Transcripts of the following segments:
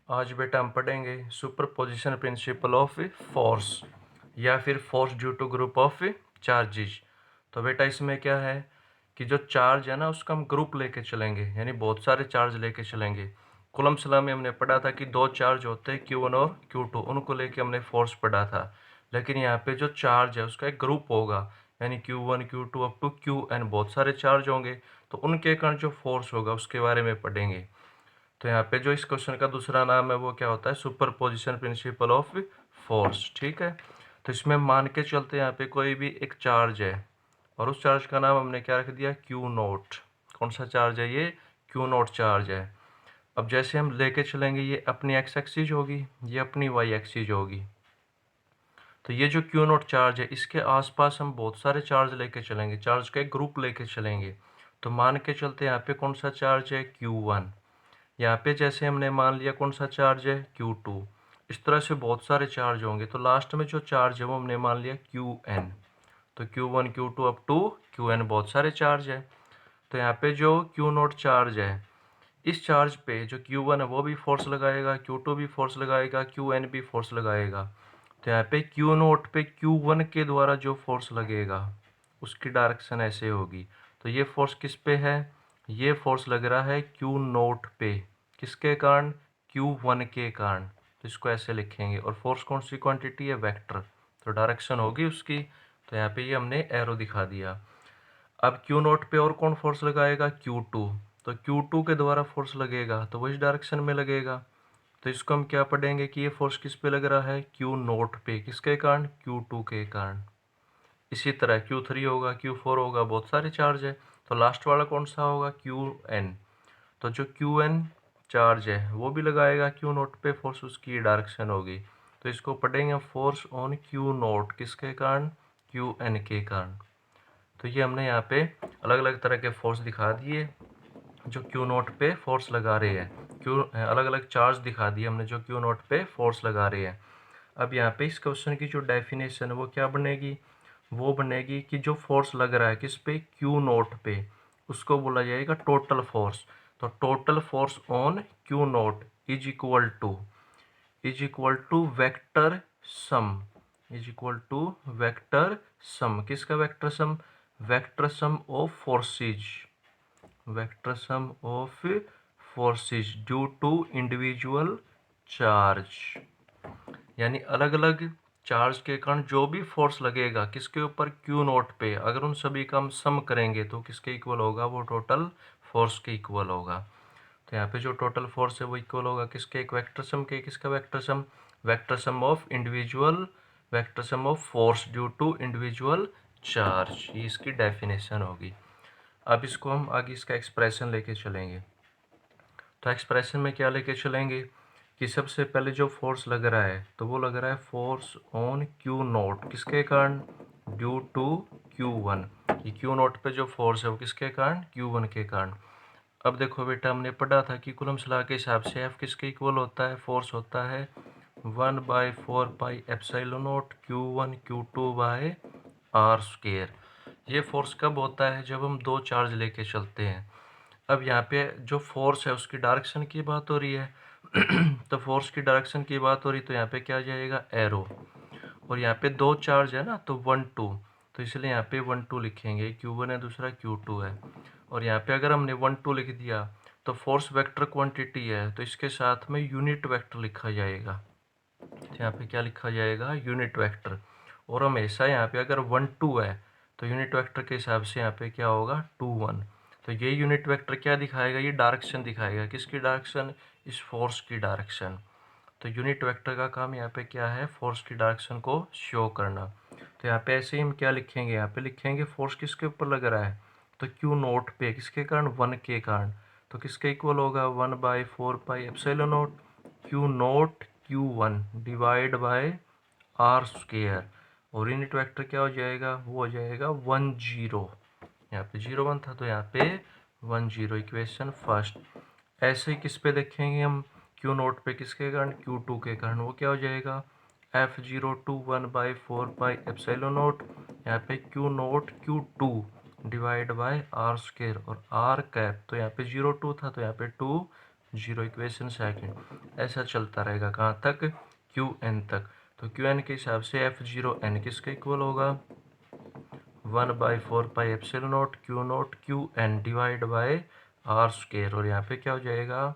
आज बेटा हम पढ़ेंगे सुपरपोजिशन प्रिंसिपल ऑफ फोर्स या फिर force due to group of charges. तो बेटा इसमें क्या है कि जो चार्ज है ना उसका हम ग्रुप लेके चलेंगे, यानी बहुत सारे चार्ज लेके चलेंगे। कूलम्ब लॉ में हमने पढ़ा था कि दो चार्ज होते हैं Q1 और Q2, उनको लेके हमने फोर्स पढ़ा था। लेकिन यहाँ पे जो चार्ज है उसका एक ग्रुप होगा, यानी Q1 Q2 up to Qn बहुत सारे चार्ज होंगे, तो उनके कारण जो फोर्स होगा उसके बारे में पढ़ेंगे। तो यहाँ पे जो इस क्वेश्चन का दूसरा नाम है वो क्या होता है, सुपरपोजिशन प्रिंसिपल ऑफ फोर्स। ठीक है, तो इसमें मान के चलते यहाँ पे कोई भी एक चार्ज है और उस चार्ज का नाम हमने क्या रख दिया, क्यू नोट। कौन सा चार्ज है ये, क्यू नोट चार्ज है। अब जैसे हम लेके चलेंगे, ये अपनी एक्स एक्सिस होगी, ये अपनी वाई एक्सिस होगी। तो ये जो क्यू नोट चार्ज है इसके आसपास हम बहुत सारे चार्ज लेके चलेंगे, चार्ज का एक ग्रुप लेके चलेंगे। तो मान के चलते यहाँ पे कौन सा चार्ज है, Q1। यहाँ पे जैसे हमने मान लिया कौन सा चार्ज है, Q2। इस तरह से बहुत सारे चार्ज होंगे, तो लास्ट में जो चार्ज है वो हमने मान लिया Qn। तो Q1 Q2 up to Qn बहुत सारे चार्ज है। तो यहाँ पे जो Q नोट चार्ज है, इस चार्ज पे जो Q1 है वो भी फोर्स लगाएगा, Q2 भी फोर्स लगाएगा, Qn भी फोर्स लगाएगा। तो यहाँ पे Q नोट पे Q1 के द्वारा जो फोर्स लगेगा उसकी डायरेक्शन ऐसे होगी। तो ये फोर्स किस पे है, ये फोर्स लग रहा है Q नोट पे, किसके कारण, Q1 के कारण। तो इसको ऐसे लिखेंगे, और फोर्स कौन सी क्वांटिटी है, वेक्टर, तो डायरेक्शन होगी उसकी। तो यहाँ पे ये हमने एरो दिखा दिया। अब Q नोट पे और कौन फोर्स लगाएगा, Q2। तो Q2 के द्वारा फोर्स लगेगा तो वो इस डायरेक्शन में लगेगा। तो इसको हम क्या पढ़ेंगे कि ये फोर्स किस पे लग रहा है, Q नोट पे, किसके कारण, Q2 के कारण। इसी तरह Q3 होगा, Q4 होगा, बहुत सारे चार्ज है। तो लास्ट वाला कौन सा होगा, Qn। तो जो Qn चार्ज है वो भी लगाएगा Q नोट पे फोर्स, उसकी डायरेक्शन होगी। तो इसको पढ़ेंगे फोर्स ऑन Q नोट, किसके कारण, Qn के कारण। तो ये हमने यहाँ पे अलग अलग तरह के फोर्स दिखा दिए जो Q नोट पे फोर्स लगा रहे हैं। अलग अलग चार्ज दिखा दिए हमने जो Q नोट पे फोर्स लगा रहे हैं। अब यहाँ पे इस क्वेश्चन की जो डेफिनेशन है वो क्या बनेगी, वो बनेगी कि जो फोर्स लग रहा है किस पे, Q नोट पे, उसको बोला जाएगा टोटल फोर्स। तो total force on Q naught is equal to vector sum, is equal to vector sum, किसका vector sum, vector sum of forces, vector sum of forces due to individual charge. यानी अलग अलग charge के कारण जो भी force लगेगा किसके ऊपर, Q नोट पे, अगर उन सभी का हम सम करेंगे तो किसके इक्वल होगा, वो टोटल फोर्स के इक्वल होगा। तो यहाँ पे जो टोटल फोर्स है वो इक्वल होगा किसके, एक वेक्टर सम के, किसका vector sum, vector sum of individual, vector sum of force due to individual charge. ये इसकी डेफिनेशन होगी। अब इसको हम आगे इसका एक्सप्रेशन लेके चलेंगे। तो एक्सप्रेशन में क्या लेके चलेंगे कि सबसे पहले जो फोर्स लग रहा है तो वो लग रहा है फोर्स ऑन Q नोट, किसके कारण, ड्यू टू Q1। कि Q नोट पे जो फोर्स है वो किसके कारण, Q1 के कारण। अब देखो बेटा हमने पढ़ा था कि कूलम्ब लॉ के हिसाब से F किसके इक्वल होता है, फोर्स होता है 1/4πε0 Q1 Q2 by R square. ये फोर्स कब होता है, जब हम दो चार्ज लेके चलते हैं। अब यहाँ पे जो फोर्स है उसकी डायरेक्शन की बात हो रही है तो फोर्स की डायरेक्शन की बात हो रही तो यहाँ पे क्या जाएगा, एरो। और यहाँ पे दो चार्ज है ना, तो 1 2, तो इसलिए यहाँ पे 1 2 लिखेंगे, Q1 है, दूसरा Q2 है। और यहाँ पे अगर हमने 1 2 लिख दिया तो फोर्स वेक्टर क्वांटिटी है, तो इसके साथ में यूनिट वेक्टर लिखा जाएगा। तो यहाँ पे क्या लिखा जाएगा, यूनिट वेक्टर। और हमेशा यहाँ पे अगर 1 2 है तो यूनिट वेक्टर के हिसाब से यहाँ पे क्या होगा, 2 1। तो ये यूनिट वेक्टर क्या दिखाएगा, ये डायरेक्शन दिखाएगा, किसकी डायरेक्शन, इस फोर्स की डायरेक्शन। तो यूनिट वेक्टर का काम यहाँ पे क्या है, फोर्स की डायरेक्शन को शो करना। तो यहाँ पे ऐसे ही हम क्या लिखेंगे, यहाँ पे लिखेंगे फोर्स किसके ऊपर लग रहा है, तो Q नोट पे, किसके कारण, 1 के कारण। तो किसके इक्वल होगा, 1/4πε0 Q naught Q1 divide by R square. और यूनिट वेक्टर क्या हो जाएगा, वो हो जाएगा 1 0। यहाँ पे 0 1 था तो यहाँ पे 1 0, इक्वेशन फर्स्ट। ऐसे ही किस पे देखेंगे हम, Q नोट पे, किसके कारण, Q2 के कारण। वो क्या हो जाएगा, F0 1/4πε0, यहाँ पे Q naught Q2 divide by R square और आर कैप। तो यहाँ पे 0 2 था तो यहाँ पे 2 जीरो इक्वेशन सेकंड, ऐसा चलता रहेगा कहाँ तक, क्यू एन तक। तो क्यू एन के हिसाब से एफ जीरो एन किसके इक्वल होगा, 1/4πε0 Q naught Q N divide by R square, और यहाँ पे क्या हो जाएगा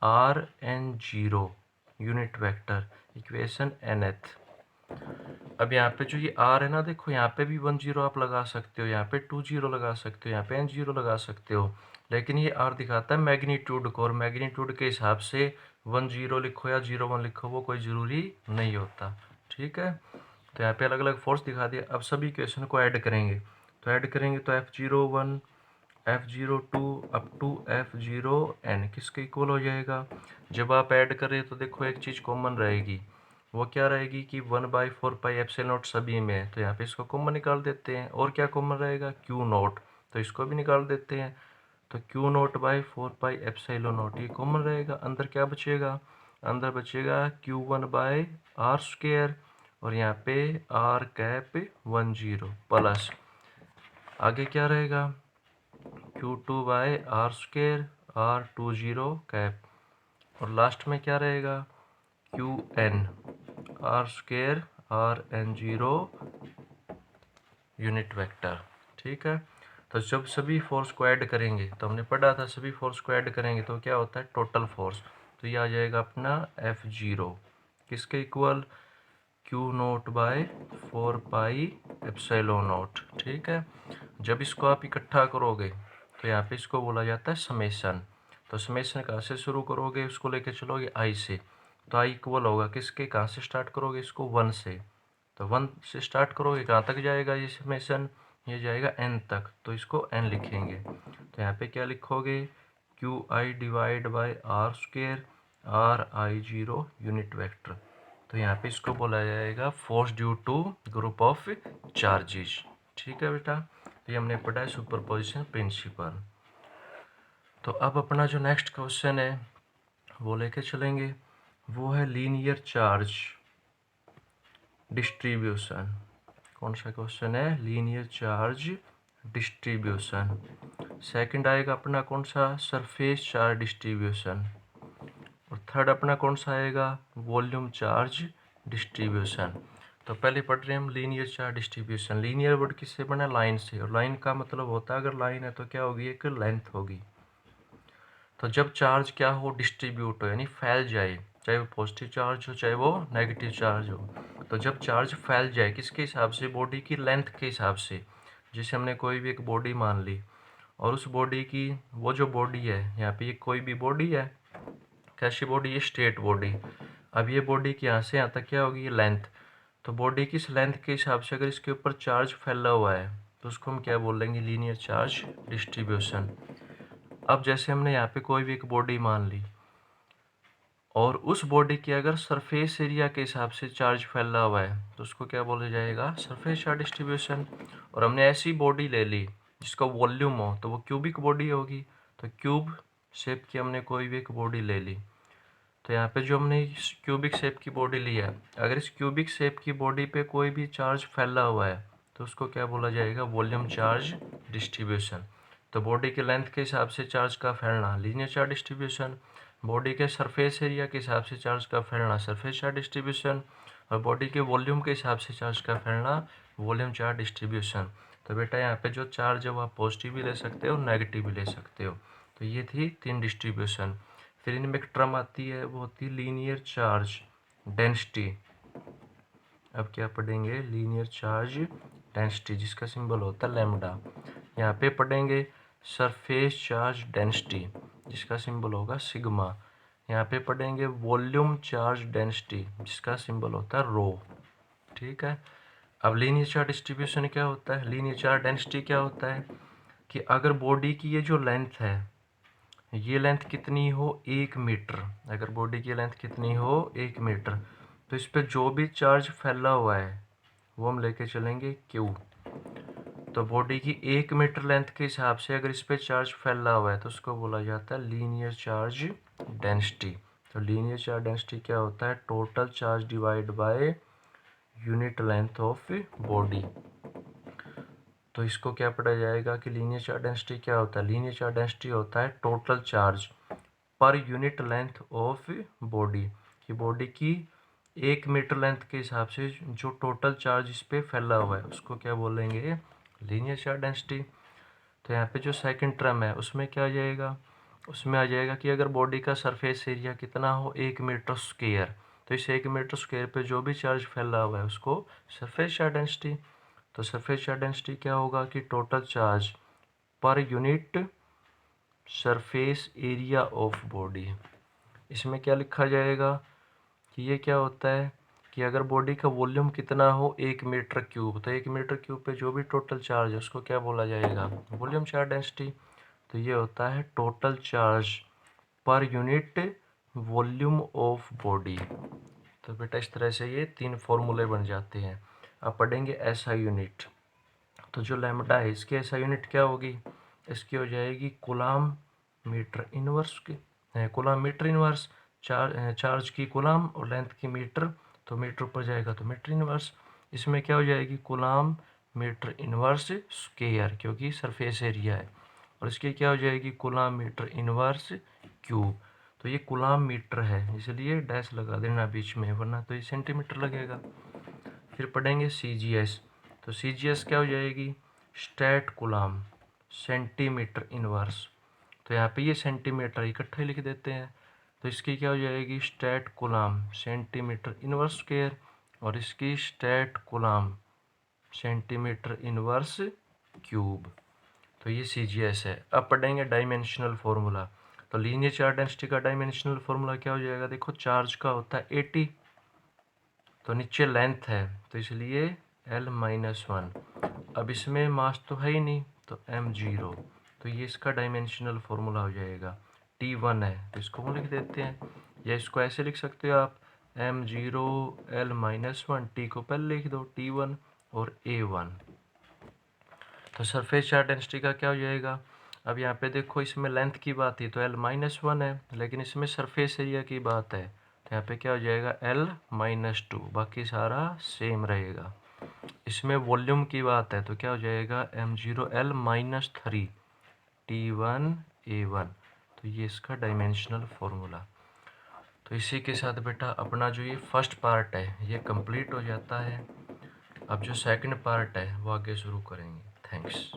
R N zero unit vector equation nth। अब यहाँ पे जो ये आर है ना, देखो यहाँ पे भी 10 आप लगा सकते हो, यहाँ पे 20 लगा सकते हो, यहाँ पे n0 लगा सकते हो, लेकिन ये आर दिखाता है मैग्नीट्यूड को, और मैग्नीट्यूड के हिसाब से 10 लिखो या 01 लिखो वो कोई ज़रूरी नहीं होता। ठीक है, तो यहाँ पे अलग अलग फोर्स दिखा दिया। अब सभी इक्वेशन को ऐड करेंगे, तो ऐड करेंगे तो F01 F02 up to F0n किसके इक्वल हो जाएगा। जब आप ऐड करें तो देखो एक चीज़ कॉमन रहेगी, वो क्या रहेगी कि 1/4πε0 सभी में है, तो यहाँ पे इसको कॉमन निकाल देते हैं। और क्या कॉमन रहेगा, क्यू नोट, तो इसको भी निकाल देते हैं। तो क्यू नोट बाई 4πε0 ये कॉमन रहेगा। अंदर क्या बचेगा, अंदर बचेगा Q1/r², और यहाँ पे r कैप 10 प्लस आगे क्या रहेगा Q2/r² r20 कैप, और लास्ट में क्या रहेगा Qn r² rn0 unit vector. ठीक है, तो जब सभी फोर्स को ऐड करेंगे, तो हमने पढ़ा था सभी फोर्स को ऐड करेंगे तो क्या होता है टोटल फोर्स, तो ये आ जाएगा अपना F0 किसके इक्वल, क्यू नोट बाय 4πε0। ठीक है, जब इसको आप इकट्ठा करोगे तो यहाँ पे इसको बोला जाता है समेशन। तो समेशन कहाँ से शुरू करोगे, उसको लेके चलोगे आई से, तो आई इक्वल होगा किसके, कहाँ से स्टार्ट करोगे इसको 1 से, तो 1 से स्टार्ट करोगे कहाँ तक जाएगा ये समेशन, ये जाएगा n तक, तो इसको n लिखेंगे। तो यहाँ पे क्या लिखोगे, Q I divide by r² r(I0) unit vector. तो यहाँ पे इसको बोला जाएगा force due to group of charges. ठीक है बेटा, तो ये हमने पढ़ा है सुपरपोजिशन प्रिंसिपल। तो अब अपना जो नेक्स्ट क्वेश्चन है वो लेके चलेंगे, वो है लीनियर चार्ज डिस्ट्रीब्यूशन। कौन सा क्वेश्चन है, लीनियर चार्ज डिस्ट्रीब्यूशन। सेकंड आएगा अपना कौन सा, सरफेस चार्ज डिस्ट्रीब्यूशन, और थर्ड अपना कौन सा आएगा, वॉल्यूम चार्ज डिस्ट्रीब्यूशन। तो पहले पढ़ रहे हैं हम linear charge distribution. Linear word किससे बना, लाइन से, और लाइन का मतलब होता है अगर लाइन है तो क्या होगी, एक लेंथ होगी। तो जब चार्ज क्या हो, डिस्ट्रीब्यूट हो यानी फैल जाए, चाहे वो पॉजिटिव चार्ज हो चाहे वो नेगेटिव चार्ज हो, तो जब चार्ज फैल जाए किसके हिसाब से, बॉडी की लेंथ के हिसाब से। जैसे हमने कोई भी एक बॉडी मान ली, और उस बॉडी की वो जो बॉडी है, यहाँ पे ये कोई भी बॉडी है, कैसी बॉडी, ये स्ट्रेट बॉडी। अब ये बॉडी की यहाँ से यहाँ तक क्या होगी, ये लेंथ। तो बॉडी की इस लेंथ के हिसाब से अगर इसके ऊपर चार्ज फैला हुआ है तो उसको हम क्या बोलेंगे, लीनियर चार्ज डिस्ट्रीब्यूशन। अब जैसे हमने यहाँ पे कोई भी एक बॉडी मान ली, और उस बॉडी के अगर सरफेस एरिया के हिसाब से चार्ज फैला हुआ है तो उसको क्या बोला जाएगा, सरफेस चार्ज डिस्ट्रीब्यूशन। और हमने ऐसी बॉडी ले ली जिसका वॉल्यूम हो, तो वो क्यूबिक बॉडी होगी। तो क्यूब शेप की हमने कोई भी एक बॉडी ले ली, तो यहाँ पे जो हमने क्यूबिक शेप की बॉडी ली है, अगर इस क्यूबिक शेप की बॉडी पे कोई भी चार्ज फैला हुआ है तो उसको क्या बोला जाएगा, वॉल्यूम चार्ज डिस्ट्रीब्यूशन। तो बॉडी के लेंथ के हिसाब से चार्ज का फैलना लीनियर चार्ज डिस्ट्रीब्यूशन, बॉडी के सरफेस एरिया के हिसाब से चार्ज का फैलना सरफेस चार्ज डिस्ट्रीब्यूशन, और बॉडी के वॉल्यूम के हिसाब से चार्ज का फैलना वॉल्यूम चार्ज डिस्ट्रीब्यूशन। तो बेटा यहाँ पे जो चार्ज है वो आप पॉजिटिव भी ले सकते हो, नेगेटिव भी ले सकते हो। तो ये थी 3 डिस्ट्रीब्यूशन। फिर इनमें एक टर्म आती है, वो होती है लीनियर चार्ज डेंसिटी। अब क्या पढ़ेंगे, लीनियर चार्ज डेंसिटी जिसका सिंबल होता है लैम्डा। यहाँ पे पढ़ेंगे सरफेस चार्ज डेंसिटी जिसका सिंबल होगा सिग्मा। यहाँ पे पढ़ेंगे वॉल्यूम चार्ज डेंसिटी जिसका सिंबल होता है रो। ठीक है, अब लीनियर चार्ज डिस्ट्रीब्यूशन क्या होता है, लीनियर चार्ज डेंसिटी क्या होता है कि अगर बॉडी की ये जो लेंथ है, ये लेंथ कितनी हो, 1 मीटर, अगर बॉडी की लेंथ कितनी हो 1 मीटर, तो इस पर जो भी चार्ज फैला हुआ है वो हम लेके चलेंगे क्यू। तो बॉडी की 1 मीटर लेंथ के हिसाब से अगर इस पर चार्ज फैला हुआ है तो उसको बोला जाता है लीनियर चार्ज डेंसिटी। तो लीनियर चार्ज डेंसिटी क्या होता है, total charge divide by unit length of body. तो इसको क्या पढ़ा जाएगा कि लीनियर चार्ज डेंसिटी क्या होता है, लीनियर चार्ज डेंसिटी होता है total charge per unit length of body, कि बॉडी की 1 मीटर लेंथ के हिसाब से जो टोटल चार्ज इस पर फैला हुआ है उसको क्या बोलेंगे, लीनियर चार्ज डेंसिटी। तो यहाँ पे जो सेकंड टर्म है उसमें क्या आ जाएगा, उसमें आ जाएगा कि अगर बॉडी का सरफेस एरिया कितना हो 1 मीटर स्क्वायर, तो इस 1 मीटर स्क्वायर पे जो भी चार्ज फैला हुआ है उसको सरफेस चार्ज डेंसिटी। तो सरफेस चार्ज डेंसिटी क्या होगा कि total charge per unit surface area of body. इसमें क्या लिखा जाएगा कि ये क्या होता है कि अगर बॉडी का वॉल्यूम कितना हो 1 मीटर क्यूब, तो 1 मीटर क्यूब पे जो भी टोटल चार्ज है उसको क्या बोला जाएगा, वॉल्यूम चार्ज डेंसिटी। तो ये होता है total charge per unit volume of body. तो बेटा इस तरह से ये 3 फॉर्मूले बन जाते हैं। अब पढ़ेंगे एसआई यूनिट। तो जो लैम्डा है इसकी एसआई यूनिट क्या होगी, इसकी हो जाएगी कूलाम मीटर इनवर्स की, कूलाम मीटर इनवर्स, चार्ज की कूलाम और लेंथ की मीटर, तो मीटर ऊपर जाएगा तो मीटर इनवर्स। इसमें क्या हो जाएगी कूलाम मीटर इनवर्स स्क्वायर, क्योंकि सरफेस एरिया है, और इसकी क्या हो जाएगी कूलाम मीटर इनवर्स क्यूब। तो ये कूलाम मीटर है इसलिए डैश लगा देना बीच में, वरना तो ये सेंटीमीटर लगेगा। फिर पढ़ेंगे सीजीएस। तो सीजीएस क्या हो जाएगी, स्टैट कूलाम सेंटीमीटर इनवर्स। तो यहाँ पे ये सेंटीमीटर इकट्ठे लिख देते हैं, तो इसकी क्या हो जाएगी stat coulomb centimetre inverse square, और इसकी stat coulomb centimetre inverse cube. तो ये सीजीएस है। अब पढ़ेंगे डायमेंशनल फार्मूला। तो लीनियर चार्ज डेंसिटी का डायमेंशनल फार्मूला क्या हो जाएगा, देखो चार्ज का होता है 80, तो नीचे लेंथ है तो इसलिए L-1। अब इसमें मास तो है ही नहीं तो m0, तो ये इसका डायमेंशनल फार्मूला हो जाएगा। T1 है तो इसको वो लिख देते हैं, या इसको ऐसे लिख सकते हो आप m0 L-1, T को पहले लिख दो T1 और A1। तो सरफेस चार्ज डेंसिटी का क्या हो जाएगा, अब यहाँ पे देखो इसमें लेंथ की बात है तो L-1 है, लेकिन इसमें सरफेस एरिया की बात है तो यहाँ पे क्या हो जाएगा L-2, बाकी सारा सेम रहेगा। इसमें वॉल्यूम की बात है तो क्या हो जाएगा m0 L-3 T1 A1। तो ये इसका डायमेंशनल फार्मूला। तो इसी के साथ बेटा अपना जो ये फर्स्ट पार्ट है ये कंप्लीट हो जाता है। अब जो सेकंड पार्ट है वो आगे शुरू करेंगे। थैंक्स।